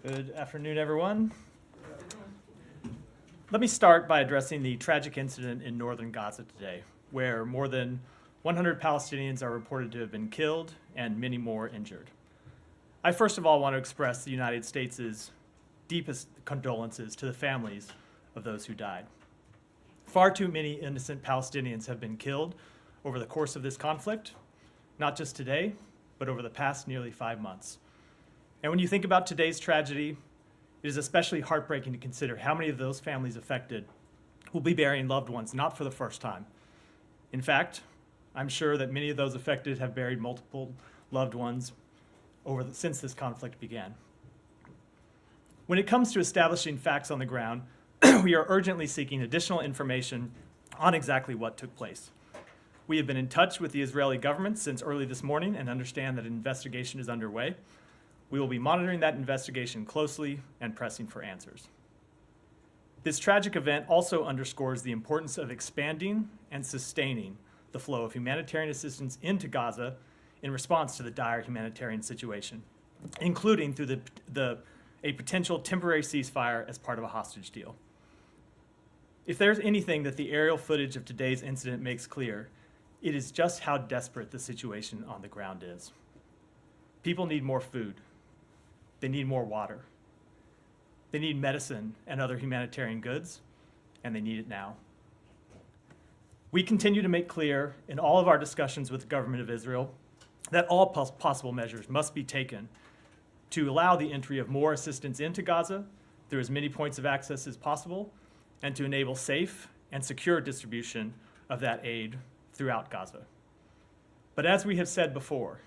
Good afternoon, everyone. Let me start by addressing the tragic incident in Northern Gaza today, where more than 100 Palestinians are reported to have been killed and many more injured. I first of all want to express the United States' deepest condolences to the families of those who died. Far too many innocent Palestinians have been killed over the course of this conflict, not just today, but over the past nearly 5 months. And when you think about today's tragedy, it is especially heartbreaking to consider how many of those families affected will be burying loved ones not for the first time. In fact, I'm sure that many of those affected have buried multiple loved ones since this conflict began. When it comes to establishing facts on the ground, we are urgently seeking additional information on exactly what took place. We have been in touch with the Israeli government since early this morning and understand that an investigation is underway. We will be monitoring that investigation closely and pressing for answers. This tragic event also underscores the importance of expanding and sustaining the flow of humanitarian assistance into Gaza in response to the dire humanitarian situation, including through a potential temporary ceasefire as part of a hostage deal. If there's anything that the aerial footage of today's incident makes clear, it is just how desperate the situation on the ground is. People need more food. They need more water. They need medicine and other humanitarian goods, and they need it now. We continue to make clear in all of our discussions with the government of Israel that all possible measures must be taken to allow the entry of more assistance into Gaza through as many points of access as possible and to enable safe and secure distribution of that aid throughout Gaza. But as we have said before,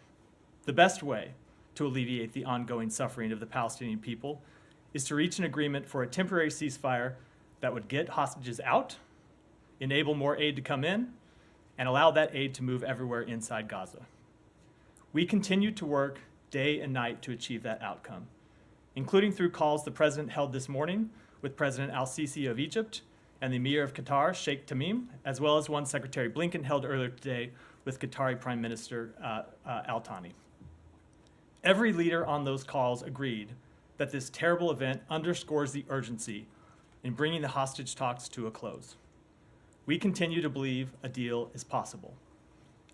the best way to alleviate the ongoing suffering of the Palestinian people is to reach an agreement for a temporary ceasefire that would get hostages out, enable more aid to come in, and allow that aid to move everywhere inside Gaza. We continue to work day and night to achieve that outcome, including through calls the President held this morning with President al-Sisi of Egypt and the Emir of Qatar, Sheikh Tamim, as well as one Secretary Blinken held earlier today with Qatari Prime Minister al-Thani. Every leader on those calls agreed that this terrible event underscores the urgency in bringing the hostage talks to a close. We continue to believe a deal is possible,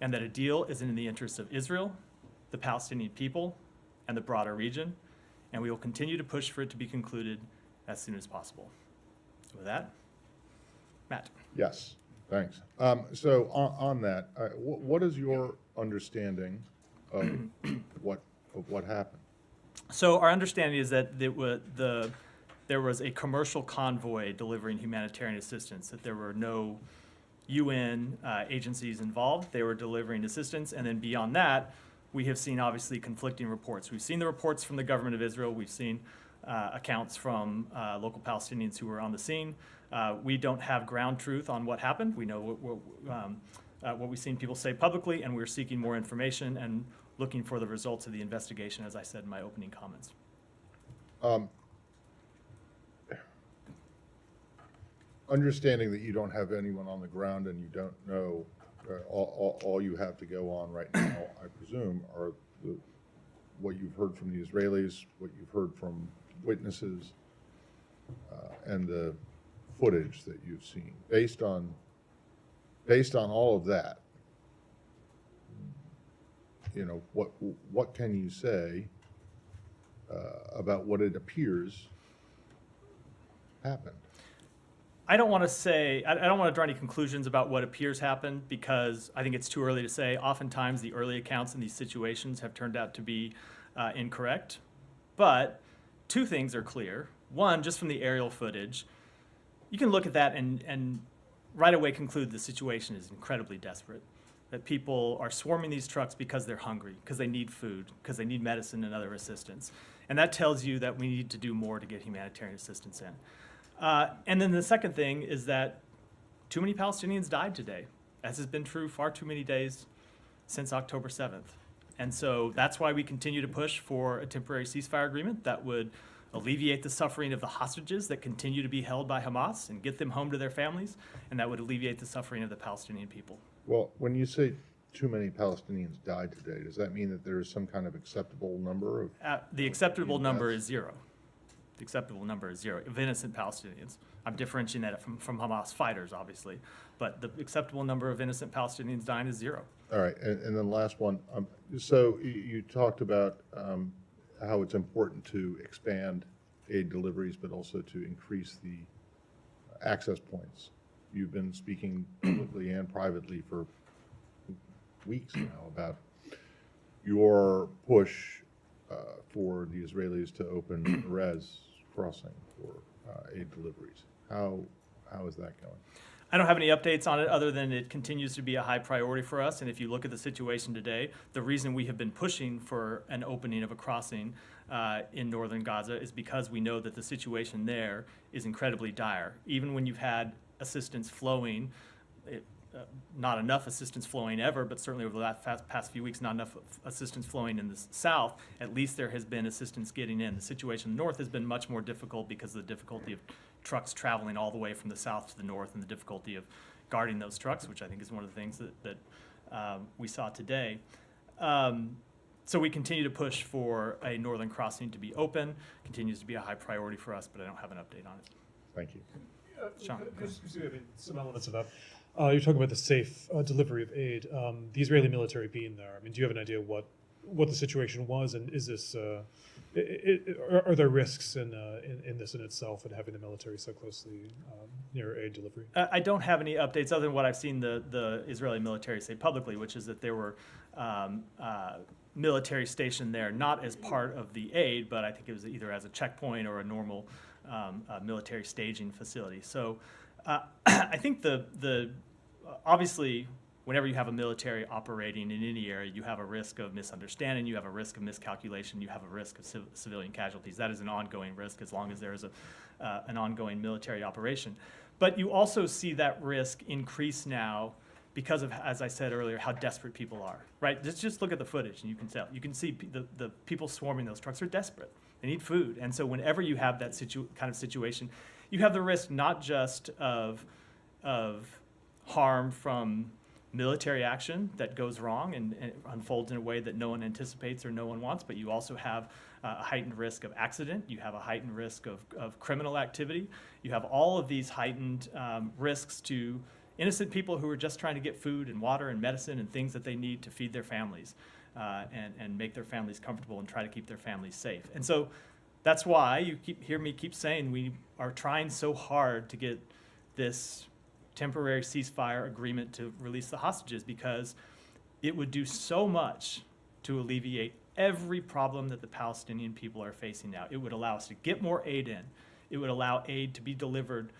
and that a deal is in the interests of Israel, the Palestinian people, and the broader region, and we will continue to push for it to be concluded as soon as possible. With that, Matt. Yes, thanks. So on that, what is your understanding of what happened? So our understanding is that there was a commercial convoy delivering humanitarian assistance, that there were no UN agencies involved. They were delivering assistance, and then beyond that, we have seen obviously conflicting reports. We've seen the reports from the government of Israel. We've seen accounts from local Palestinians who were on the scene. We don't have ground truth on what happened. We know what we've seen people say publicly, and we're seeking more information and looking for the results of the investigation, as I said in my opening comments. Understanding that you don't have anyone on the ground and you don't know, all you have to go on right now, I presume, are what you've heard from the Israelis, what you've heard from witnesses, and the footage that you've seen. Based on all of that, you know, what can you say about what it appears happened? I don't want to draw any conclusions about what appears happened because I think it's too early to say. Oftentimes the early accounts in these situations have turned out to be incorrect. But two things are clear. One, just from the aerial footage, you can look at that and right away conclude the situation is incredibly desperate. That people are swarming these trucks because they're hungry, because they need food, because they need medicine and other assistance. And that tells you that we need to do more to get humanitarian assistance in. And then the second thing is that too many Palestinians died today, as has been true far too many days since October 7th. And so that's why we continue to push for a temporary ceasefire agreement that would alleviate the suffering of the hostages that continue to be held by Hamas and get them home to their families, and that would alleviate the suffering of the Palestinian people. Well, when you say too many Palestinians died today, does that mean that there is some kind of acceptable number of? The acceptable number is 0. The acceptable number is 0 of innocent Palestinians. I'm differentiating that from Hamas fighters, obviously, but the acceptable number of innocent Palestinians dying is 0. All right, and then last one. So you talked about how it's important to expand aid deliveries, but also to increase the access points. You've been speaking publicly and privately for weeks now about your push for the Israelis to open the Erez crossing for aid deliveries. How is that going? I don't have any updates on it other than it continues to be a high priority for us. And if you look at the situation today, the reason we have been pushing for an opening of a crossing in Northern Gaza is because we know that the situation there is incredibly dire. Even when you've had assistance flowing, not enough assistance flowing ever, but certainly over the past few weeks, not enough assistance flowing in the south, at least there has been assistance getting in. The situation in the north has been much more difficult because of the difficulty of trucks traveling all the way from the south to the north and the difficulty of guarding those trucks, which I think is one of the things that we saw today. So we continue to push for a northern crossing to be open, continues to be a high priority for us, but I don't have an update on it. Thank you. Sean, some elements of that. You're talking about the safe delivery of aid. The Israeli military being there. I mean, do you have an idea what the situation was, and is this are there risks in this in itself, and having the military so closely near aid delivery? I don't have any updates other than what I've seen the Israeli military say publicly, which is that there were military stationed there, not as part of the aid, but I think it was either as a checkpoint or a normal military staging facility. So I think obviously, whenever you have a military operating in any area, you have a risk of misunderstanding, you have a risk of miscalculation, you have a risk of civilian casualties. That is an ongoing risk as long as there is an ongoing military operation. But you also see that risk increase now because of, as I said earlier, how desperate people are, right? Just look at the footage and you can tell. You can see the people swarming those trucks are desperate. They need food. And so whenever you have that kind of situation, you have the risk not just of harm from military action that goes wrong and unfolds in a way that no one anticipates or no one wants, but you also have a heightened risk of accident. You have a heightened risk of criminal activity. You have all of these heightened risks to innocent people who are just trying to get food and water and medicine and things that they need to feed their families and make their families comfortable and try to keep their families safe. And so that's why you hear me keep saying we are trying so hard to get this temporary ceasefire agreement to release the hostages, because it would do so much to alleviate every problem that the Palestinian people are facing now. It would allow us to get more aid in. It would allow aid to be delivered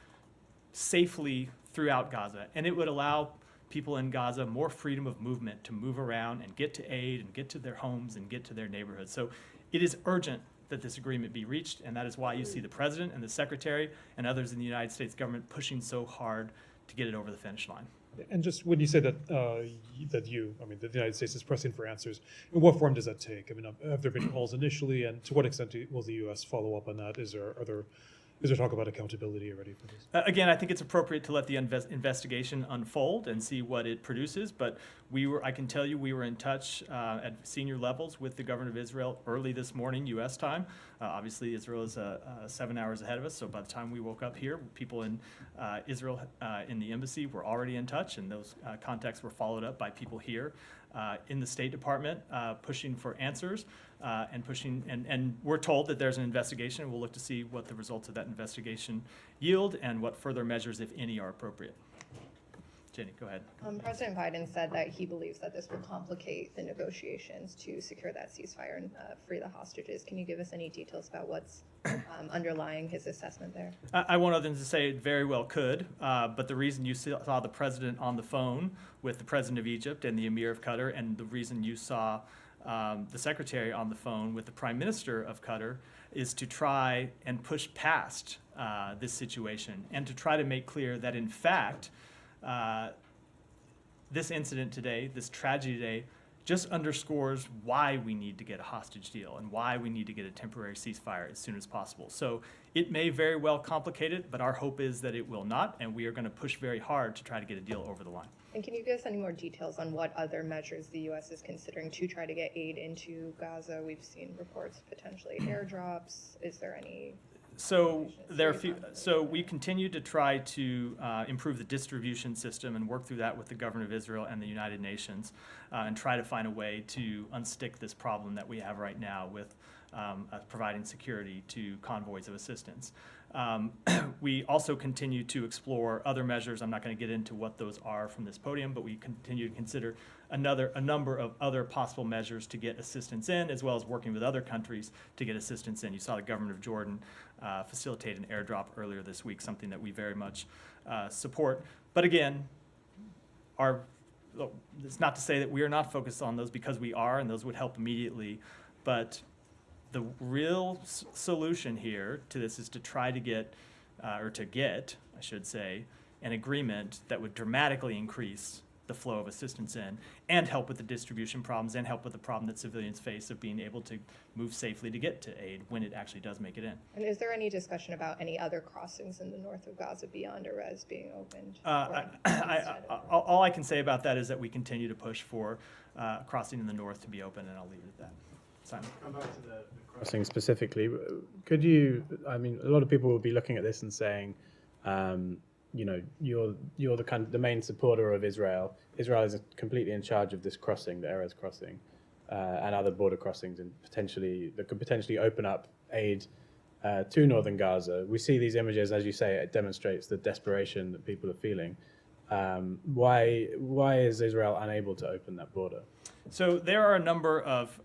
safely throughout Gaza. And it would allow people in Gaza more freedom of movement to move around and get to aid and get to their homes and get to their neighborhoods. So it is urgent that this agreement be reached, and that is why you see the president and the secretary and others in the United States government pushing so hard to get it over the finish line. And just when you say that the United States is pressing for answers, in what form does that take? I mean, have there been calls initially, and to what extent will the U.S. follow up on that? Is there talk about accountability already for this? Again, I think it's appropriate to let the investigation unfold and see what it produces. But I can tell you, we were in touch at senior levels with the government of Israel early this morning, U.S. time. Obviously, Israel is 7 hours ahead of us. So by the time we woke up here, people in Israel in the embassy were already in touch, and those contacts were followed up by people here in the State Department pushing for answers. And we're told that there's an investigation, and we'll look to see what the results of that investigation yield and what further measures, if any, are appropriate. Jenny, go ahead. President Biden said that he believes that this will complicate the negotiations to secure that ceasefire and free the hostages. Can you give us any details about what's underlying his assessment there? I won't other than to say it very well could, but the reason you saw the president on the phone with the president of Egypt and the emir of Qatar, and the reason you saw the secretary on the phone with the prime minister of Qatar, is to try and push past this situation and to try to make clear that, in fact, this incident today, this tragedy today, just underscores why we need to get a hostage deal and why we need to get a temporary ceasefire as soon as possible. So it may very well complicate it, but our hope is that it will not, and we are going to push very hard to try to get a deal over the line. And can you give us any more details on what other measures the U.S. is considering to try to get aid into Gaza? We've seen reports potentially airdrops. Is there any So so we continue to try to improve the distribution system and work through that with the government of Israel and the United Nations, and try to find a way to unstick this problem that we have right now with providing security to convoys of assistance. We also continue to explore other measures. I'm not going to get into what those are from this podium, but we continue to consider a number of other possible measures to get assistance in, as well as working with other countries to get assistance in. You saw the government of Jordan facilitate an airdrop earlier this week, something that we very much support. But again, it's not to say that we are not focused on those, because we are, and those would help immediately. But the real solution here to this is to try to get, I should say, an agreement that would dramatically increase the flow of assistance in, and help with the distribution problems, and help with the problem that civilians face of being able to move safely to get to aid when it actually does make it in. And is there any discussion about any other crossings in the north of Gaza beyond Erez being opened? All I can say about that is that we continue to push for crossing in the north to be open, and I'll leave it at that. Simon. Come back to the crossing specifically. Could you, I mean, a lot of people will be looking at this and saying, you know, you're the main supporter of Israel. Israel is completely in charge of this crossing, the Erez crossing, and other border crossings, and that could potentially open up aid to Northern Gaza. We see these images, as you say, it demonstrates the desperation that people are feeling. Why is Israel unable to open that border? So there are a number of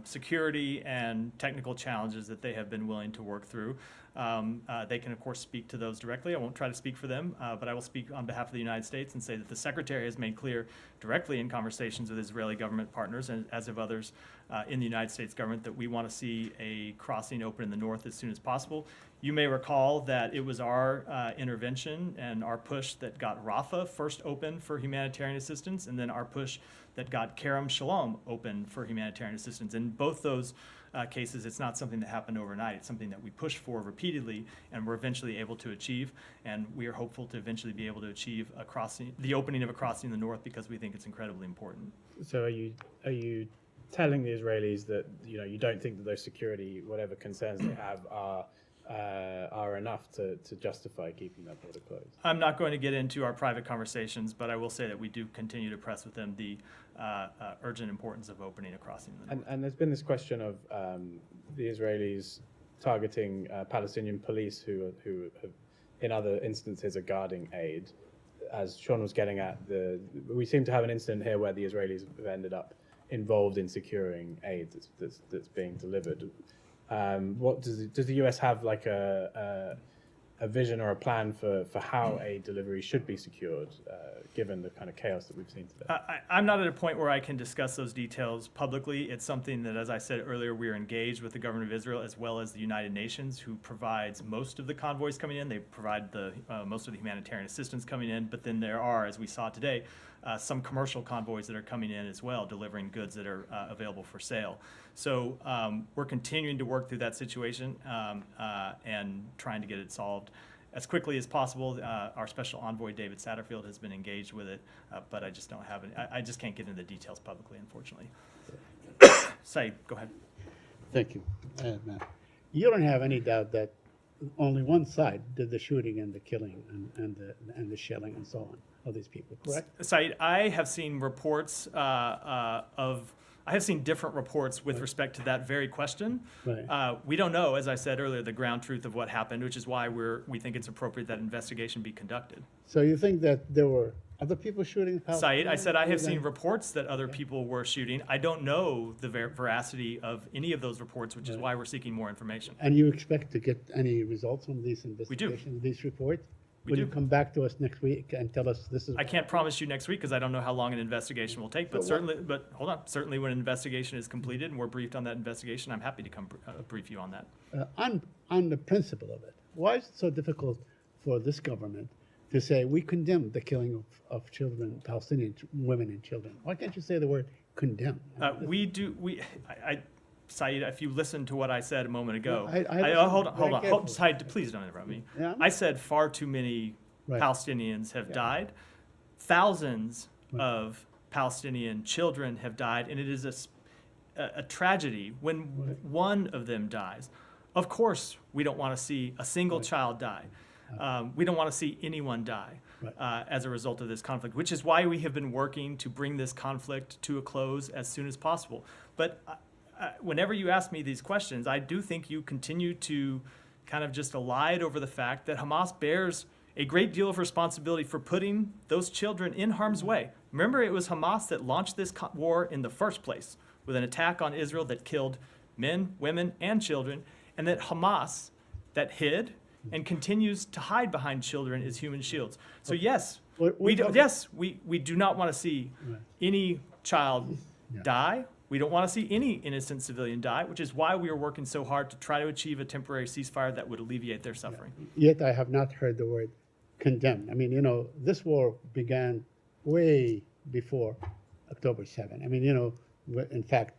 security and technical challenges that they have been willing to work through. They can, of course, speak to those directly. I won't try to speak for them, but I will speak on behalf of the United States and say that the Secretary has made clear directly in conversations with Israeli government partners, and as of others in the United States government, that we want to see a crossing open in the north as soon as possible. You may recall that it was our intervention and our push that got Rafah first open for humanitarian assistance, and then our push that got Kerem Shalom open for humanitarian assistance. In both those cases, it's not something that happened overnight. It's something that we pushed for repeatedly, and we're eventually able to achieve. And we are hopeful to eventually be able to achieve the opening of a crossing in the north, because we think it's incredibly important. So are you telling the Israelis that, you know, you don't think that those security, whatever concerns they have, are enough to justify keeping that border closed? I'm not going to get into our private conversations, but I will say that we do continue to press with them the urgent importance of opening a crossing in the north. And there's been this question of the Israelis targeting Palestinian police who have, in other instances, are guarding aid. As Sean was getting at, we seem to have an incident here where the Israelis have ended up involved in securing aid that's being delivered. What does the US have, like a vision or a plan for how aid delivery should be secured, given the kind of chaos that we've seen today? I'm not at a point where I can discuss those details publicly. It's something that, as I said earlier, we are engaged with the government of Israel as well as the United Nations, who provides most of the convoys coming in. They provide most of the humanitarian assistance coming in, but then there are, as we saw today, some commercial convoys that are coming in as well, delivering goods that are available for sale. So we're continuing to work through that situation and trying to get it solved as quickly as possible. Our special envoy, David Satterfield, has been engaged with it, but I just don't have any. I just can't get into the details publicly, unfortunately. Said, go ahead. Thank you. Matt. You don't have any doubt that only one side did the shooting and the killing and the shelling and so on of these people, correct? Said, I have seen reports I have seen different reports with respect to that very question. Right. We don't know, as I said earlier, the ground truth of what happened, which is why we think it's appropriate that investigation be conducted. So you think that there were other people shooting? Said, I said I have seen reports that other people were shooting. I don't know the veracity of any of those reports, which is why we're seeking more information. And you expect to get any results from these investigations, these reports? Will you come back to us next week and tell us this is? I can't promise you next week because I don't know how long an investigation will take, but hold on. Certainly when an investigation is completed and we're briefed on that investigation, I'm happy to come brief you on that. On the principle of it, why is it so difficult for this government to say we condemn the killing of children, Palestinian women and children? Why can't you say the word condemn? Said, if you listen to what I said a moment ago, No, hold on. Said, please don't interrupt me. Yeah. I said far too many Palestinians have died. Thousands of Palestinian children have died, and it is a tragedy when one of them dies. Of course, we don't want to see a single child die. We don't want to see anyone die as a result of this conflict, which is why we have been working to bring this conflict to a close as soon as possible. But whenever you ask me these questions, I do think you continue to kind of just elide over the fact that Hamas bears a great deal of responsibility for putting those children in harm's way. Remember, it was Hamas that launched this war in the first place with an attack on Israel that killed men, women, and children, and that Hamas that hid and continues to hide behind children as human shields. So yes, we do not want to see any child die. We don't want to see any innocent civilian die, which is why we are working so hard to try to achieve a temporary ceasefire that would alleviate their suffering. Yet I have not heard the word condemn. I mean, you know, this war began way before October 7. I mean, you know, in fact,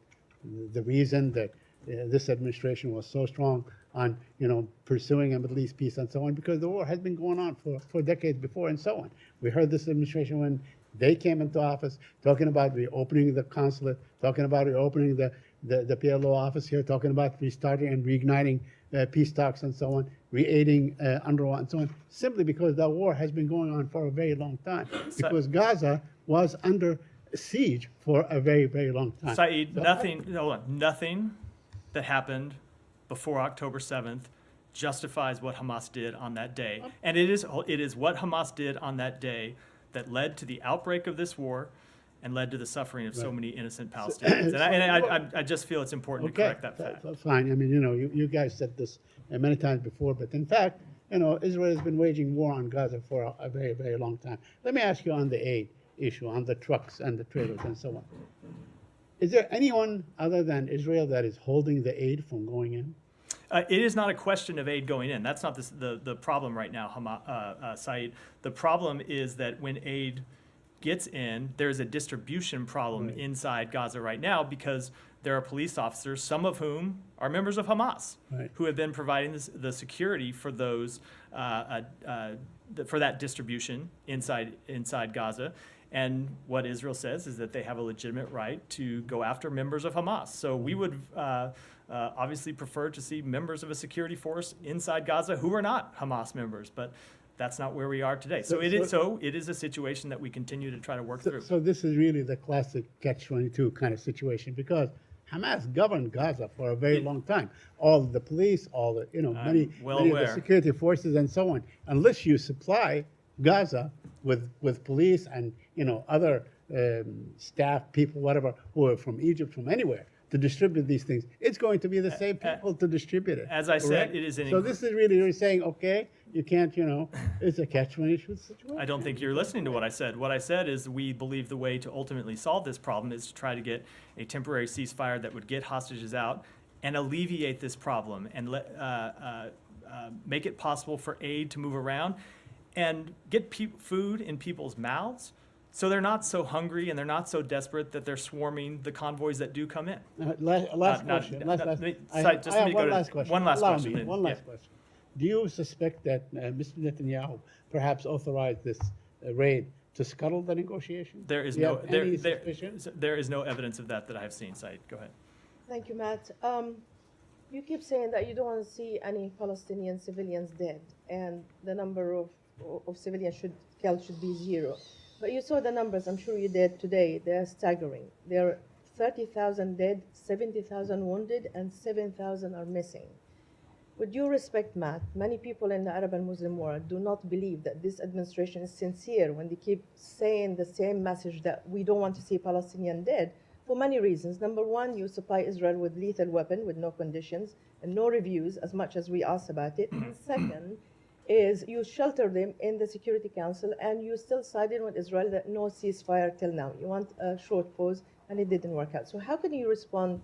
the reason that this administration was so strong on, you know, pursuing a Middle East peace and so on, because the war has been going on for decades before and so on. We heard this administration when they came into office talking about reopening the consulate, talking about reopening the PLO office here, talking about restarting and reigniting peace talks and so on, re-aiding UNRWA and so on, simply because that war has been going on for a very long time. Because Gaza was under siege for a very, very long time. Saeed, nothing that happened before October 7th justifies what Hamas did on that day. And it is what Hamas did on that day that led to the outbreak of this war and led to the suffering of so many innocent Palestinians. And I just feel it's important to correct that fact. That's fine. I mean, you know, you guys said this many times before, but in fact, you know, Israel has been waging war on Gaza for a very, very long time. Let me ask you on the aid issue, on the trucks and the trailers and so on. Is there anyone other than Israel that is holding the aid from going in? It is not a question of aid going in. That's not the problem right now, Saeed. The problem is that when aid gets in, there's a distribution problem inside Gaza right now because there are police officers, some of whom are members of Hamas, who have been providing the security for those for that distribution inside Gaza. And what Israel says is that they have a legitimate right to go after members of Hamas. So we would obviously prefer to see members of a security force inside Gaza who are not Hamas members, but that's not where we are today. So it is a situation that we continue to try to work through. So this is really the classic catch-22 kind of situation because Hamas governed Gaza for a very long time. All the police, all the, you know, many of the security forces and so on. Unless you supply Gaza with police and, you know, other staff, people, whatever, who are from Egypt, from anywhere, to distribute these things, it's going to be the same people to distribute it. As I said, it is an... So this is really, you're saying, okay, you can't, you know, it's a catch-22 situation. I don't think you're listening to what I said. What I said is we believe the way to ultimately solve this problem is to try to get a temporary ceasefire that would get hostages out and alleviate this problem and make it possible for aid to move around and get food in people's mouths so they're not so hungry and they're not so desperate that they're swarming the convoys that do come in. Last question. One last question. One last question. Do you suspect that Mr. Netanyahu perhaps authorized this raid to scuttle the negotiations? There is there is no evidence of that I have seen. Said, go ahead. Thank you, Matt. You keep saying that you don't want to see any Palestinian civilians dead, and the number of civilians killed should be 0. But you saw the numbers, I'm sure you did today. They're staggering. There are 30,000 dead, 70,000 wounded, and 7,000 are missing. With due respect, Matt, many people in the Arab and Muslim world do not believe that this administration is sincere when they keep saying the same message that we don't want to see Palestinians dead for many reasons. Number one, you supply Israel with lethal weapon with no conditions and no reviews as much as we asked about it. And second is you shelter them in the Security Council and you still sided with Israel that no ceasefire till now. You want a short pause and it didn't work out. So how can you respond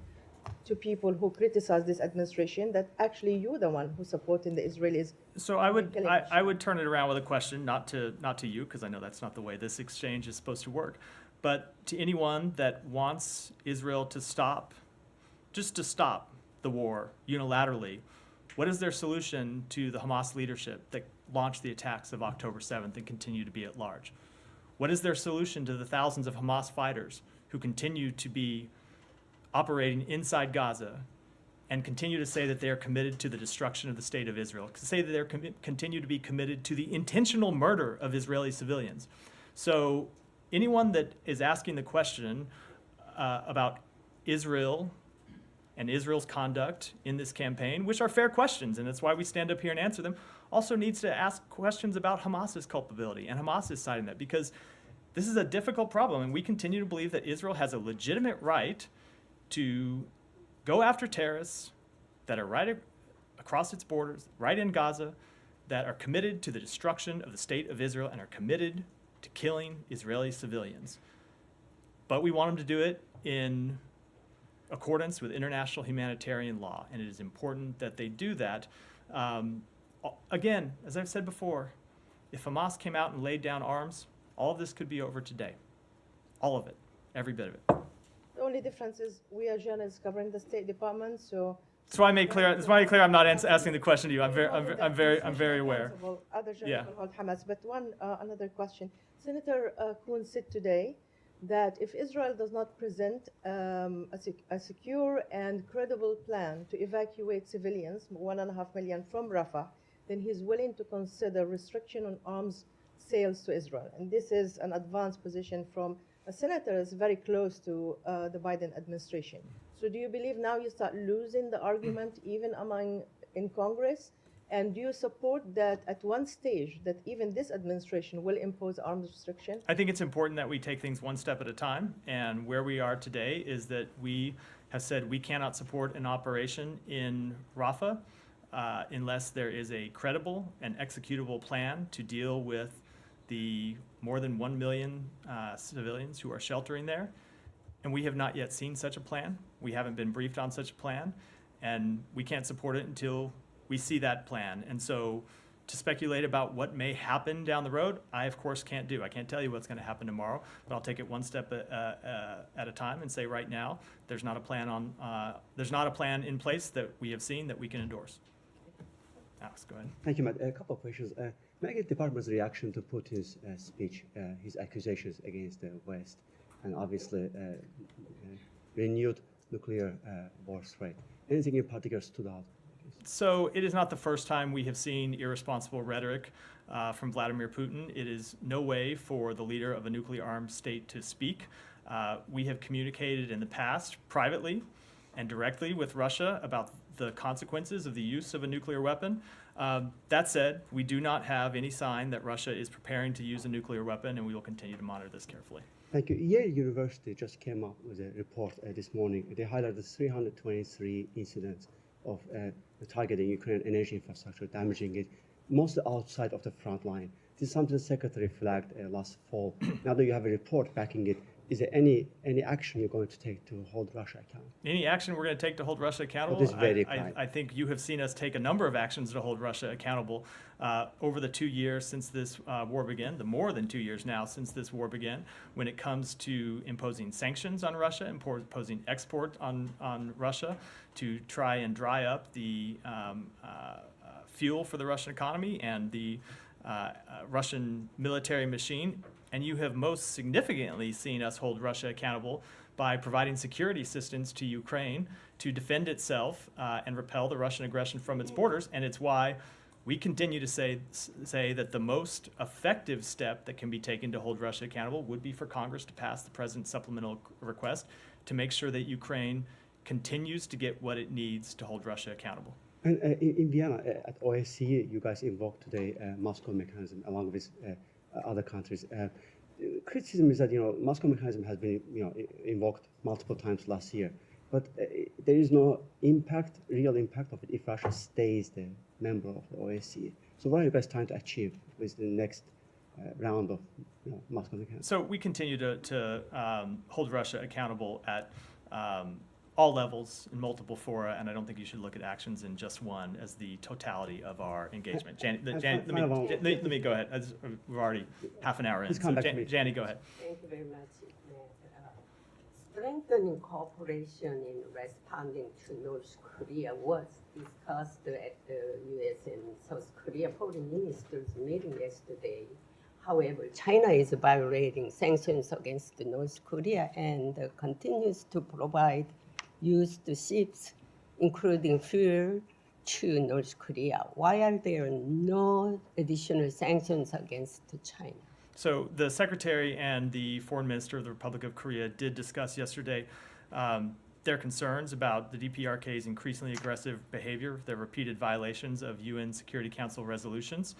to people who criticize this administration that actually you're the one who's supporting the Israelis? So I would turn it around with a question, not to you, because I know that's not the way this exchange is supposed to work, but to anyone that wants Israel to stop the war unilaterally. What is their solution to the Hamas leadership that launched the attacks of October 7th and continue to be at large? What is their solution to the thousands of Hamas fighters who continue to be operating inside Gaza and continue to say that they are committed to the destruction of the state of Israel, say that they're continue to be committed to the intentional murder of Israeli civilians. So anyone that is asking the question about Israel and Israel's conduct in this campaign, which are fair questions, and that's why we stand up here and answer them, also needs to ask questions about Hamas's culpability and Hamas is citing that, because this is a difficult problem, and we continue to believe that Israel has a legitimate right to go after terrorists that are right across its borders, right in Gaza, that are committed to the destruction of the state of Israel and are committed to killing Israeli civilians. But we want them to do it in accordance with international humanitarian law, and it is important that they do that. Again, as I've said before, if Hamas came out and laid down arms, all of this could be over today. All of it, every bit of it. The only difference is we are journalists covering the State Department, so. That's why I made clear. That's why I made clear I'm not asking the question to you. I'm very aware. Other Yeah. journalists hold Hamas. But another question. Senator Kuhn said today that if Israel does not present a secure and credible plan to evacuate civilians, 1.5 million from Rafah, then he's willing to consider restriction on arms sales to Israel. And this is an advanced position from a senator that's very close to the Biden administration. So do you believe now you start losing the argument even in Congress? And do you support that at one stage that even this administration will impose arms restriction? I think it's important that we take things one step at a time. And where we are today is that we have said we cannot support an operation in Rafah unless there is a credible and executable plan to deal with the more than 1 million civilians who are sheltering there. And we have not yet seen such a plan. We haven't been briefed on such a plan. And we can't support it until we see that plan. And so to speculate about what may happen down the road, I of course can't do. I can't tell you what's going to happen tomorrow, but I'll take it one step at a time and say right now there's not a plan in place that we have seen that we can endorse. Alex, go ahead. Thank you, Matt. A couple of questions. May I get the department's reaction to Putin's speech, his accusations against the West, and obviously renewed nuclear war threat? Anything in particular stood out? So it is not the first time we have seen irresponsible rhetoric from Vladimir Putin. It is no way for the leader of a nuclear-armed state to speak. We have communicated in the past privately and directly with Russia about the consequences of the use of a nuclear weapon. That said, we do not have any sign that Russia is preparing to use a nuclear weapon, and we will continue to monitor this carefully. Thank you. Yale University just came up with a report this morning. They highlighted 323 incidents of targeting Ukrainian energy infrastructure, damaging it, mostly outside of the front line. This is something the Secretary flagged last fall. Now that you have a report backing it, is there any action you're going to take to hold Russia accountable? Any action we're going to take to hold Russia accountable? Well, this is very quiet. I think you have seen us take a number of actions to hold Russia accountable over the 2 years since this war began, the more than 2 years now since this war began, when it comes to imposing sanctions on Russia, imposing export on Russia to try and dry up the fuel for the Russian economy and the Russian military machine. And you have most significantly seen us hold Russia accountable by providing security assistance to Ukraine to defend itself and repel the Russian aggression from its borders. And it's why we continue to say that the most effective step that can be taken to hold Russia accountable would be for Congress to pass the President's supplemental request to make sure that Ukraine continues to get what it needs to hold Russia accountable. And in Vienna, at OSCE, you guys invoked today Moscow mechanism along with other countries. Criticism is that Moscow mechanism has been invoked multiple times last year, but there is no real impact of it if Russia stays the member of the OSCE. So what are you guys trying to achieve with the next round of Moscow mechanism? So we continue to hold Russia accountable at all levels in multiple fora, and I don't think you should look at actions in just one as the totality of our engagement. Let me go ahead. We're already half an hour in. So Jani, go ahead. Thank you very much. Strengthening cooperation in responding to North Korea was discussed at the U.S. and South Korea foreign ministers meeting yesterday. However, China is violating sanctions against North Korea and continues to provide used ships including fuel, to North Korea. Why are there no additional sanctions against China? So the Secretary and the Foreign Minister of the Republic of Korea did discuss yesterday their concerns about the DPRK's increasingly aggressive behavior, their repeated violations of UN Security Council resolutions.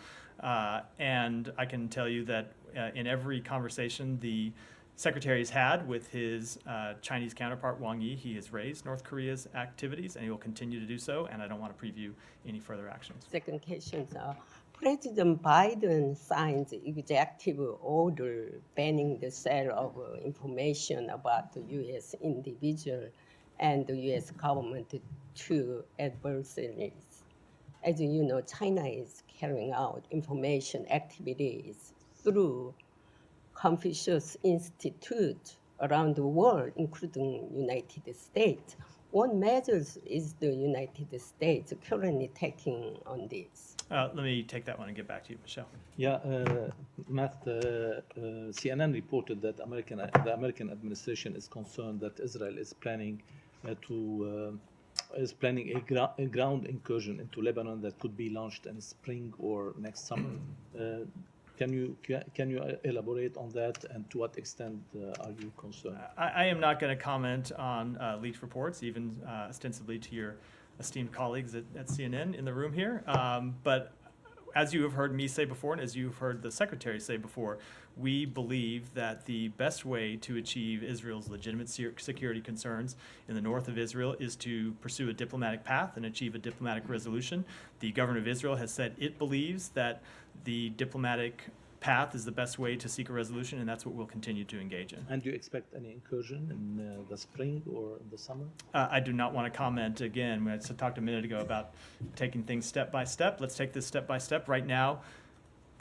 And I can tell you that in every conversation the Secretary has had with his Chinese counterpart, Wang Yi, he has raised North Korea's activities, and he will continue to do so, and I don't want to preview any further actions. Second question, President Biden signed executive order banning the sale of information about the U.S. individual and the U.S. government to adversaries. As you know, China is carrying out information activities through Confucius Institute around the world, including United States. What measures is the United States currently taking on this? Let me take that one and get back to you, Michelle. Yeah, Matt, CNN reported that the American administration is concerned that Israel is planning a ground incursion into Lebanon that could be launched in spring or next summer. Can you elaborate on that, and to what extent are you concerned? I am not going to comment on leaked reports, even ostensibly to your esteemed colleagues at CNN in the room here. But as you have heard me say before, and as you've heard the Secretary say before, we believe that the best way to achieve Israel's legitimate security concerns in the north of Israel is to pursue a diplomatic path and achieve a diplomatic resolution. The government of Israel has said it believes that the diplomatic path is the best way to seek a resolution, and that's what we'll continue to engage in. And do you expect any incursion in the spring or in the summer? I do not want to comment again. I talked a minute ago about taking things step by step. Let's take this step by step. Right now,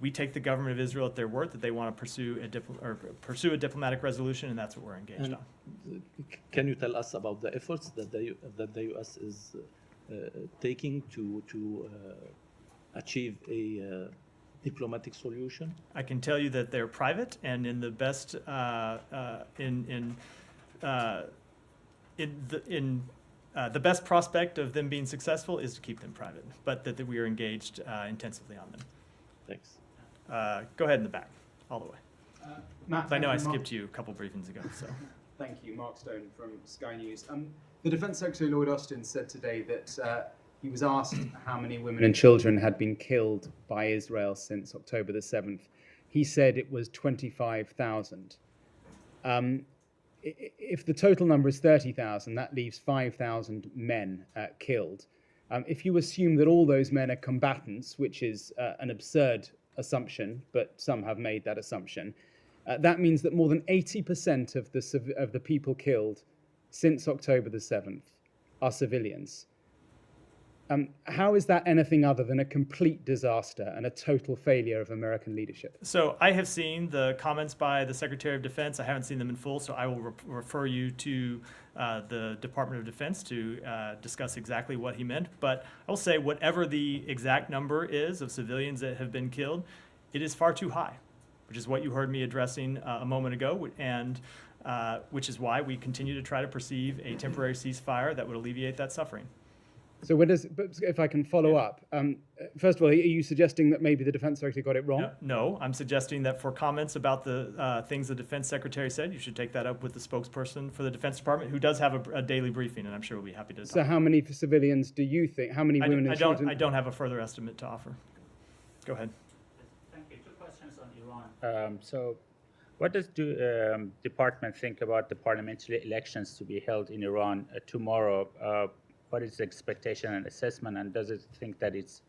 we take the government of Israel at their word that they want to pursue a diplomatic resolution, and that's what we're engaged on. Can you tell us about the efforts that the U.S. is taking to achieve a diplomatic solution? I can tell you that they're private, and in the best the best prospect of them being successful is to keep them private, but that we are engaged intensively on them. Thanks. Go ahead in the back, all the way. Matt, I know I thank you, skipped you a couple briefings ago, so. Thank you, Mark Stone from Sky News. The Defence Secretary Lloyd Austin said today that he was asked how many women and children had been killed by Israel since October the 7th. He said it was 25,000. If the total number is 30,000, that leaves 5,000 men killed. If you assume that all those men are combatants, which is an absurd assumption, but some have made that assumption, that means that more than 80% of the people killed since October the 7th are civilians. How is that anything other than a complete disaster and a total failure of American leadership? So I have seen the comments by the Secretary of Defense. I haven't seen them in full, so I will refer you to the Department of Defense to discuss exactly what he meant. But I will say whatever the exact number is of civilians that have been killed, it is far too high, which is what you heard me addressing a moment ago, and which is why we continue to try to perceive a temporary ceasefire that would alleviate that suffering. So but if I can follow up, first of all, are you suggesting that maybe the Defense Secretary got it wrong? No, I'm suggesting that for comments about the things the Defense Secretary said, you should take that up with the spokesperson for the Defense Department, who does have a daily briefing, and I'm sure we'll be happy to talk. So how many civilians do you think, how many women and children? I don't have a further estimate to offer. Go ahead. Thank you. Two questions on Iran. So what does the department think about the parliamentary elections to be held in Iran tomorrow? What is the expectation and assessment, and does it think that it's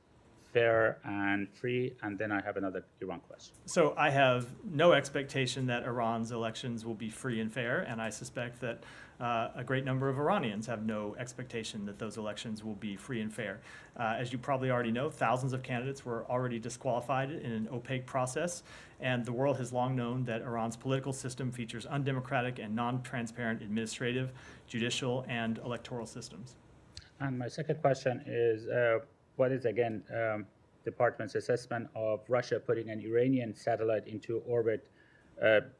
fair and free? And then I have another Iran question. So I have no expectation that Iran's elections will be free and fair, and I suspect that a great number of Iranians have no expectation that those elections will be free and fair. As you probably already know, thousands of candidates were already disqualified in an opaque process, and the world has long known that Iran's political system features undemocratic and non-transparent administrative, judicial, and electoral systems. And my second question is, what is, again, department's assessment of Russia putting an Iranian satellite into orbit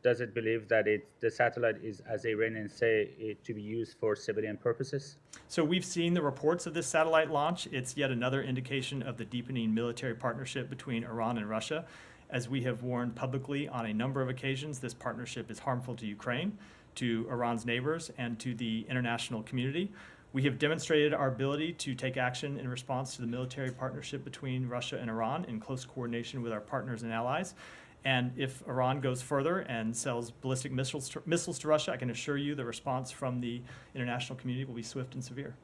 does it believe that the satellite is, as Iranians say, to be used for civilian purposes? So we've seen the reports of this satellite launch. It's yet another indication of the deepening military partnership between Iran and Russia. As we have warned publicly on a number of occasions, this partnership is harmful to Ukraine, to Iran's neighbors, and to the international community. We have demonstrated our ability to take action in response to the military partnership between Russia and Iran in close coordination with our partners and allies. And if Iran goes further and sells ballistic missiles to Russia, I can assure you the response from the international community will be swift and severe.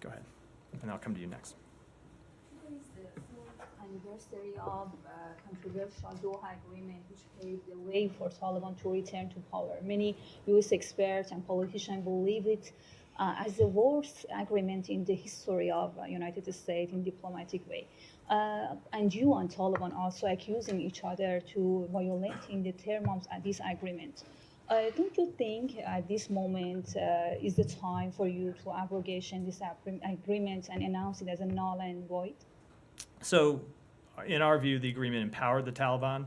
Go ahead, and I'll come to you next. Today is the fourth anniversary of controversial Doha agreement, which paved the way for Taliban to return to power. Many U.S. experts and politicians believe it as the worst agreement in the history of United States in diplomatic way. And you and Taliban also accusing each other to violating the terms of this agreement. Don't you think at this moment is the time for you to abrogation this agreement and announce it as a null and void? So, in our view, the agreement empowered the Taliban,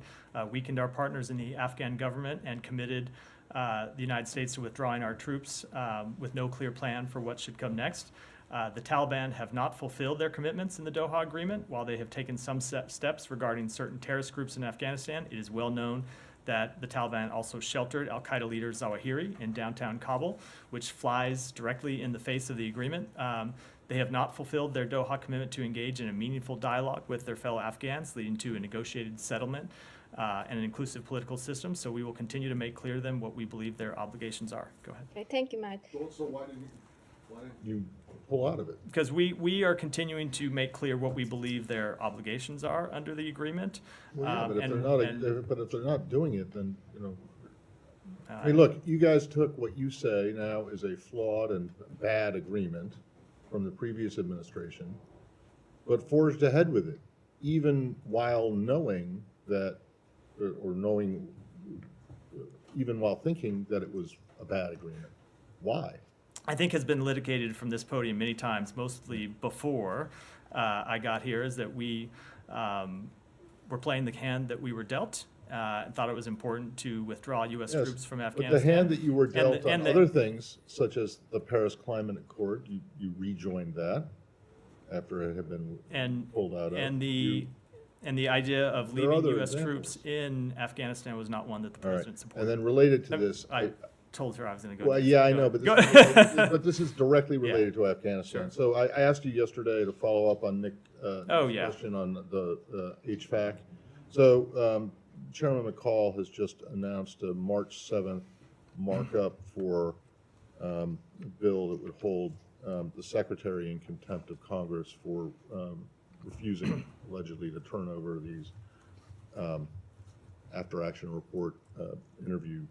weakened our partners in the Afghan government, and committed the United States to withdrawing our troops with no clear plan for what should come next. The Taliban have not fulfilled their commitments in the Doha agreement. While they have taken some steps regarding certain terrorist groups in Afghanistan, it is well known that the Taliban also sheltered al-Qaeda leader Zawahiri in downtown Kabul, which flies directly in the face of the agreement. They have not fulfilled their Doha commitment to engage in a meaningful dialogue with their fellow Afghans, leading to a negotiated settlement and an inclusive political system. So we will continue to make clear to them what we believe their obligations are. Go ahead. Okay, thank you, Matt. So why didn't you pull out of it? Because we are continuing to make clear what we believe their obligations are under the agreement. Well, yeah, but if they're not doing it, then, you know, I mean, Uh, look, you guys took what you say now is a flawed and bad agreement from the previous administration, but forged ahead with it, even while knowing that, even while thinking that it was a bad agreement. Why? I think has been litigated from this podium many times, mostly before I got here, is that we were playing the hand that we were dealt. And thought it was important to withdraw U.S. Yes, troops from but Afghanistan. the hand that you were dealt and on the- other things, such as the Paris Climate Accord, you rejoined that after it had been pulled out of. and the idea of There are leaving other U.S. examples. troops in Afghanistan was not one that the All right, president supported. and then related to this, I told her I was going to go. well, next. yeah, I Go know, ahead. but this is directly Yeah. related to Afghanistan. Sure. So I asked you yesterday to follow up on Nick's yeah. question on the HVAC. So Chairman McCall has just announced a March 7th markup for a bill that would hold the Secretary in contempt of Congress for refusing allegedly to turn over these after-action report interview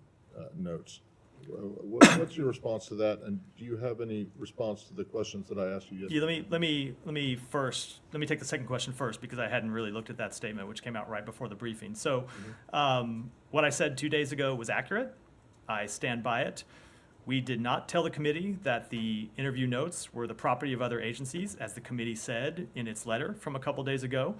notes. What's your response to that, and do you have any response to the questions that I asked you yesterday? Yeah, let me take the second question first, because I hadn't really looked at that statement, which came out right before the briefing. So what I said 2 days ago was accurate. I stand by it. We did not tell the committee that the interview notes were the property of other agencies, as the committee said in its letter from a couple days ago.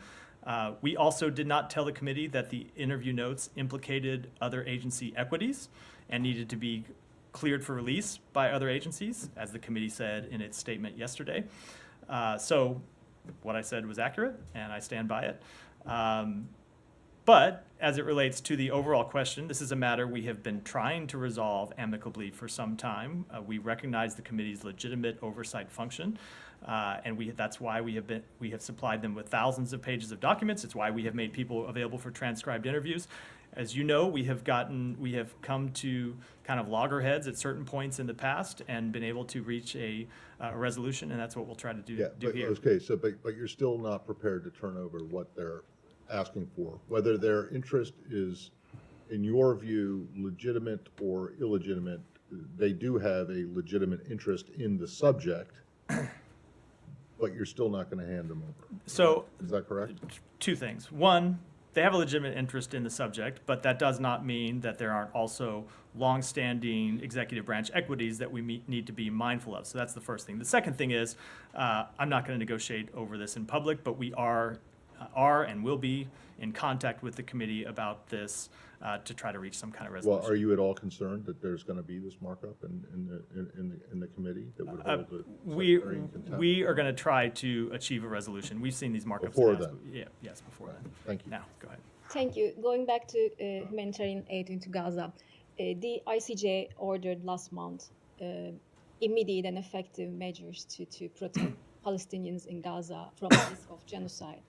We also did not tell the committee that the interview notes implicated other agency equities and needed to be cleared for release by other agencies, as the committee said in its statement yesterday. So what I said was accurate, and I stand by it. But as it relates to the overall question, this is a matter we have been trying to resolve amicably for some time. We recognize the committee's legitimate oversight function, and that's why we have supplied them with thousands of pages of documents. It's why we have made people available for transcribed interviews. As you know, we have come to kind of loggerheads at certain points in the past and been able to reach a resolution, and that's what we'll try to do here. Okay, so but you're still not prepared to turn over what they're asking for, whether their interest is, in your view, legitimate or illegitimate. They do have a legitimate interest in the subject, but you're still not going to hand them over. So, is that correct? Two things. One, they have a legitimate interest in the subject, but that does not mean that there aren't also longstanding executive branch equities that we need to be mindful of. So that's the first thing. The second thing is, I'm not going to negotiate over this in public, but we are are and will be in contact with the committee about this to try to reach some kind of Well, resolution. are you at all concerned that there's going to be this markup in the committee that would hold the secretary in contempt? We are going to try to achieve a resolution. We've seen these markups. Before announced. then? Yeah, yes, before then. Thank you. Now, go ahead. Thank you. Going back to humanitarian aid into Gaza, the ICJ ordered last month immediate and effective measures to protect Palestinians in Gaza from the risk of genocide.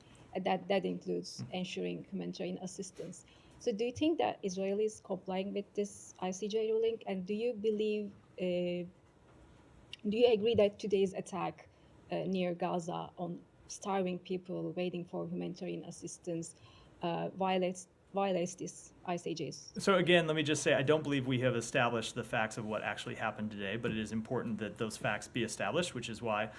That includes ensuring humanitarian assistance. So do you think that Israel is complying with this ICJ ruling? And do you believe, do you agree that today's attack near Gaza on starving people waiting for humanitarian assistance violates this ICJ's? So again, let me just say, I don't believe we have established the facts of what actually happened today, but it is important that those facts be established, which is why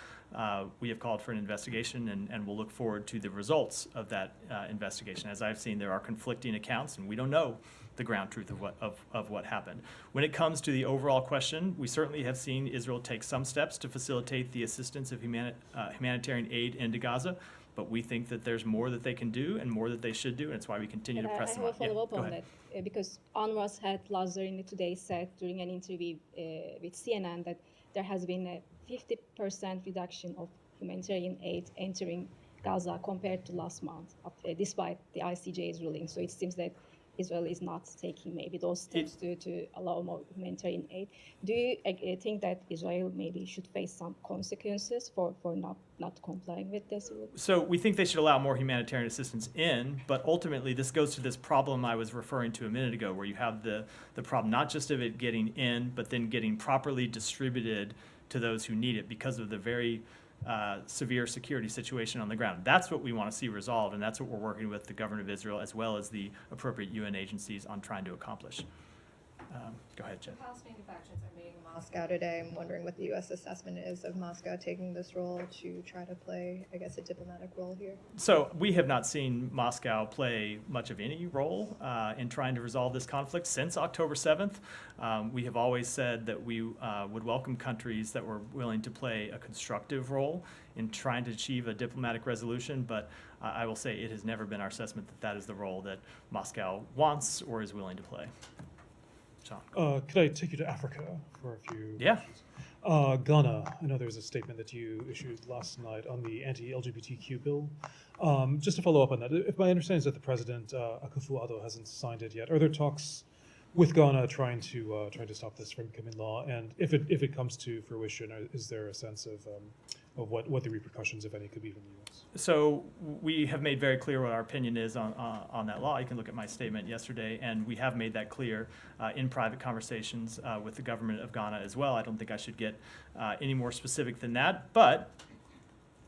we have called for an investigation, and we'll look forward to the results of that investigation. As I've seen, there are conflicting accounts, and we don't know the ground truth of what happened. When it comes to the overall question, we certainly have seen Israel take some steps to facilitate the assistance of humanitarian aid into Gaza, but we think that there's more that they can do and more that they should do, and it's why we continue to press them on. I have a follow-up on that, because UNRWA's head Lazzarini today said during an interview with CNN that there has been a 50% reduction of humanitarian aid entering Gaza compared to last month, despite the ICJ's ruling. So it seems that Israel is not taking maybe those steps to allow more humanitarian aid. Do you think that Israel maybe should face some consequences for not complying with this rule? So we think they should allow more humanitarian assistance in, but ultimately this goes to this problem I was referring to a minute ago, where you have the problem not just of it getting in, but then getting properly distributed to those who need it because of the very severe security situation on the ground. That's what we want to see resolved, and that's what we're working with the government of Israel as well as the appropriate UN agencies on trying to accomplish. Go ahead, Jen. Palestinian factions are meeting in Moscow today. I'm wondering what the U.S. assessment is of Moscow taking this role to try to play, I guess, a diplomatic role here. So we have not seen Moscow play much of any role in trying to resolve this conflict since October 7th. We have always said that we would welcome countries that were willing to play a constructive role in trying to achieve a diplomatic resolution, but I will say it has never been our assessment that that is the role that Moscow wants or is willing to play. Sean. Could I take you to Africa for a few Yeah. questions? Ghana, I know there was a statement that you issued last night on the anti-LGBTQ bill. Just to follow up on that, if my understanding is that the president, Akufo-Addo, hasn't signed it yet, are there talks with Ghana trying to stop this from becoming law? And if it comes to fruition, is there a sense of what the repercussions, if any, could be from the U.S.? So we have made very clear what our opinion is on that law. You can look at my statement yesterday, and we have made that clear in private conversations with the government of Ghana as well. I don't think I should get any more specific than that, but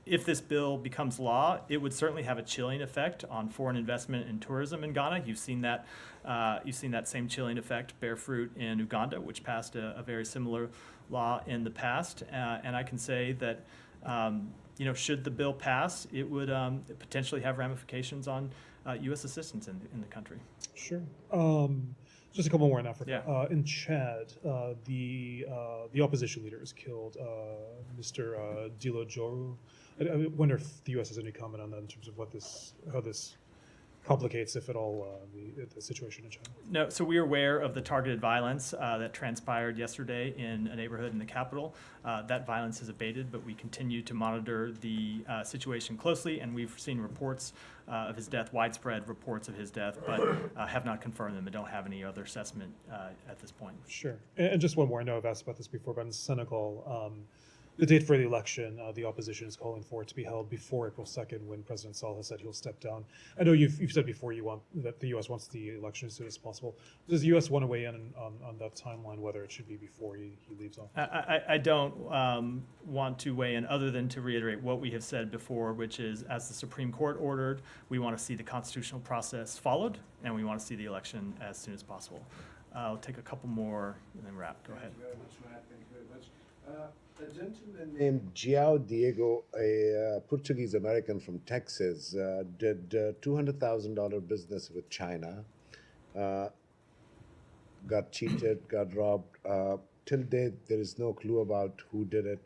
if this bill becomes law, it would certainly have a chilling effect on foreign investment and tourism in Ghana. You've seen that same chilling effect bear fruit in Uganda, which passed a very similar law in the past. And I can say that should the bill pass, it would potentially have ramifications on U.S. assistance in the country. Sure. Just a couple more in Africa. Yeah. In Chad, the opposition leader was killed, Mr. Dilo Joru. I wonder if the U.S. has any comment on that in terms of how this complicates, if at all, the situation in China. No, so we are aware of the targeted violence that transpired yesterday in a neighborhood in the capital. That violence has abated, but we continue to monitor the situation closely, and we've seen reports of his death, widespread reports of his death, but have not confirmed them and don't have any other assessment at this point. Sure. And just one more, I know I've asked about this before, but in Senegal, the date for the election, the opposition is calling for it to be held before April 2nd, when President Sall has said he'll step down. I know you've said before that the U.S. wants the election as soon as possible. Does the U.S. want to weigh in on that timeline, whether it should be before he leaves office? I don't want to weigh in other than to reiterate what we have said before, which is, as the Supreme Court ordered, we want to see the constitutional process followed, and we want to see the election as soon as possible. I'll take a couple more and then wrap. Go ahead. Thank you very much, Matt. Thank you very much. A gentleman named João Diego, a Portuguese-American from Texas, did $200,000 business with China, got cheated, got robbed. Till date, there is no clue about who did it.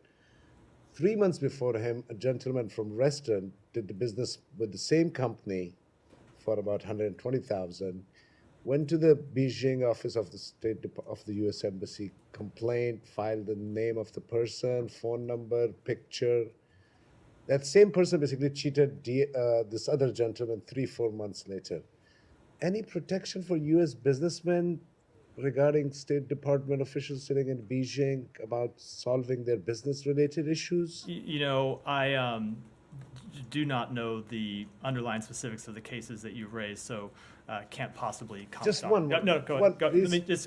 3 months before him, a gentleman from Reston did the business with the same company for about 120,000, went to the Beijing office of the U.S. Embassy, complained, filed the name of the person, phone number, picture. That same person basically cheated this other gentleman 3-4 months later. Any protection for U.S. businessmen regarding State Department officials sitting in Beijing about solving their business-related issues? You know, I do not know the underlying specifics of the cases that you've raised, so can't possibly comment. Just one more. No, go One, ahead. Go. Let me just.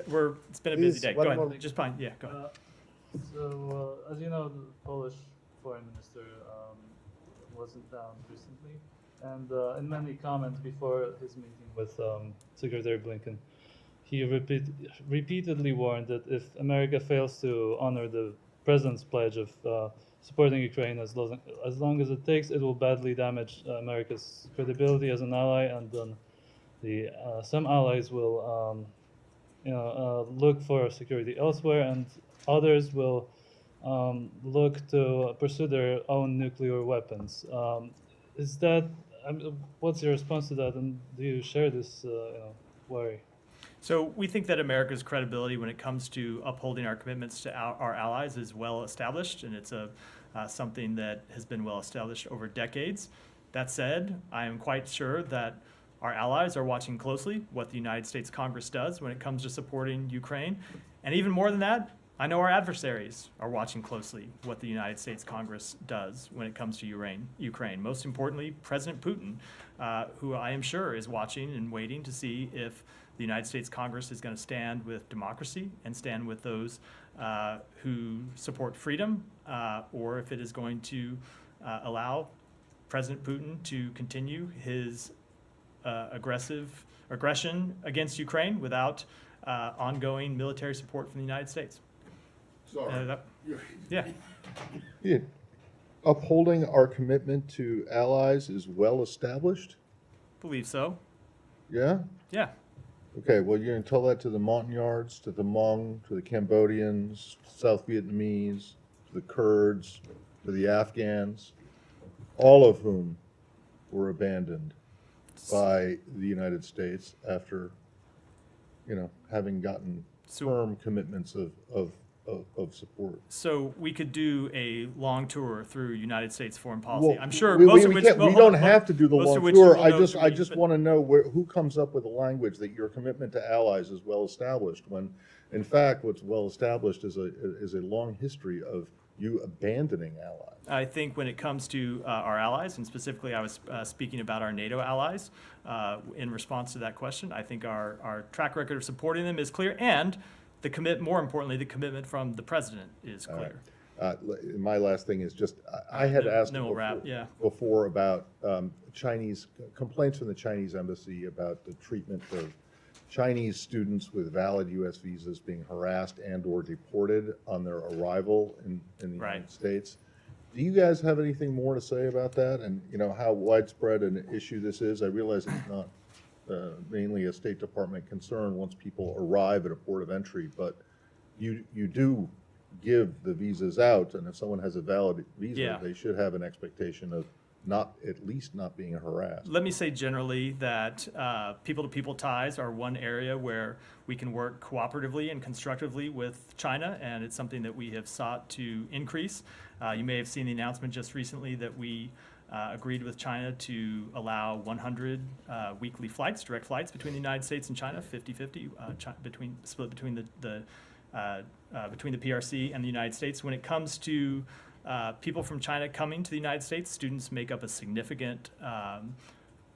It's been a busy day. Go ahead. more. Just fine. Yeah, go ahead. So, as you know, the Polish foreign minister was in town recently, and in many comments before his meeting with Secretary Blinken, he repeatedly warned that if America fails to honor the president's pledge of supporting Ukraine as long as it takes, it will badly damage America's credibility as an ally, and then some allies will look for security elsewhere, and others will look to pursue their own nuclear weapons. Is that? What's your response to that, and do you share this worry? So we think that America's credibility when it comes to upholding our commitments to our allies is well established, and it's something that has been well established over decades. That said, I am quite sure that our allies are watching closely what the United States Congress does when it comes to supporting Ukraine. And even more than that, I know our adversaries are watching closely what the United States Congress does when it comes to Ukraine. Most importantly, President Putin, who I am sure is watching and waiting to see if the United States Congress is going to stand with democracy and stand with those who support freedom, or if it is going to allow President Putin to continue his aggression against Ukraine without ongoing military support from the United States. Sorry. Yeah. Yeah. Upholding our commitment to allies is well established? Believe so. Yeah? Yeah. Okay, well, you're going to tell that to the Montagnards, to the Hmong, to the Cambodians, South Vietnamese, to the Kurds, to the Afghans, all of whom were abandoned by the United States after, having gotten firm commitments of support. So we could do a long tour through United States foreign policy. Well, I'm sure we most of which we don't have to do the long tour. I just want to know who comes up with the language that your commitment to allies is well established, when in fact what's well established is a long history of you abandoning allies. I think when it comes to our allies, and specifically I was speaking about our NATO allies in response to that question, I think our track record of supporting them is clear, and more importantly, the commitment from the president is clear. My last thing is just, I had asked before about Chinese complaints from the Chinese embassy about the treatment of Chinese students with valid U.S. visas being harassed and or deported on their arrival in the United States. Do you guys have anything more to say about that, and how widespread an issue this is? I realize it's not mainly a State Department concern once people arrive at a port of entry, but you do give the visas out, and if someone has a valid visa, they should have an expectation of at least not being harassed. Let me say generally that people-to-people ties are one area where we can work cooperatively and constructively with China, and it's something that we have sought to increase. You may have seen the announcement just recently that we agreed with China to allow 100 weekly flights, direct flights between the United States and China, 50-50, split between the PRC and the United States. When it comes to people from China coming to the United States, students make up a significant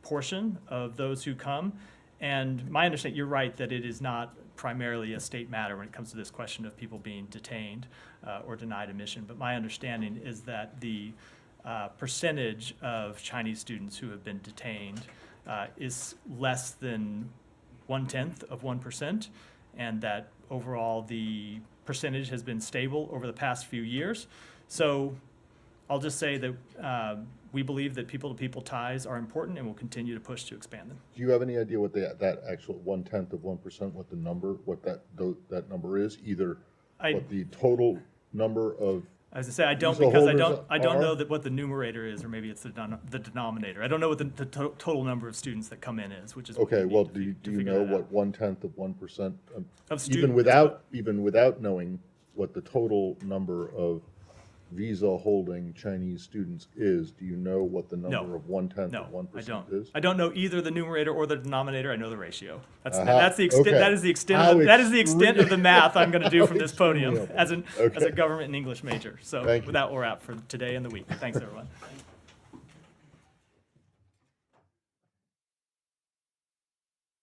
portion of those who come. And my understanding, you're right, that it is not primarily a state matter when it comes to this question of people being detained or denied admission. But my understanding is that the percentage of Chinese students who have been detained is less than 0.1%, and that overall the percentage has been stable over the past few years. So I'll just say that we believe that people-to-people ties are important, and we'll continue to push to expand them. Do you have any idea what that actual 0.1%, what that number is? Either what the total number of As I say, I don't Visa because I holders don't know are? that what the numerator is, or maybe it's the denominator. I don't know what the total number of students that come in is, which is what Okay, we well, need do to you figure know that out. what 1/10 of 1%, Of even students, without knowing what the total number of visa-holding Chinese students is, do you know what the number of 1/10 No, of 1% I don't. is? I don't know either the numerator or the denominator. I know the ratio. Aha, That's the extent. okay. That is the extent. How That is the extent of the math I'm going to do how from this podium extremely as a Okay. government and English major. So Thank you. with that, we're out for today and the week. Thanks, everyone.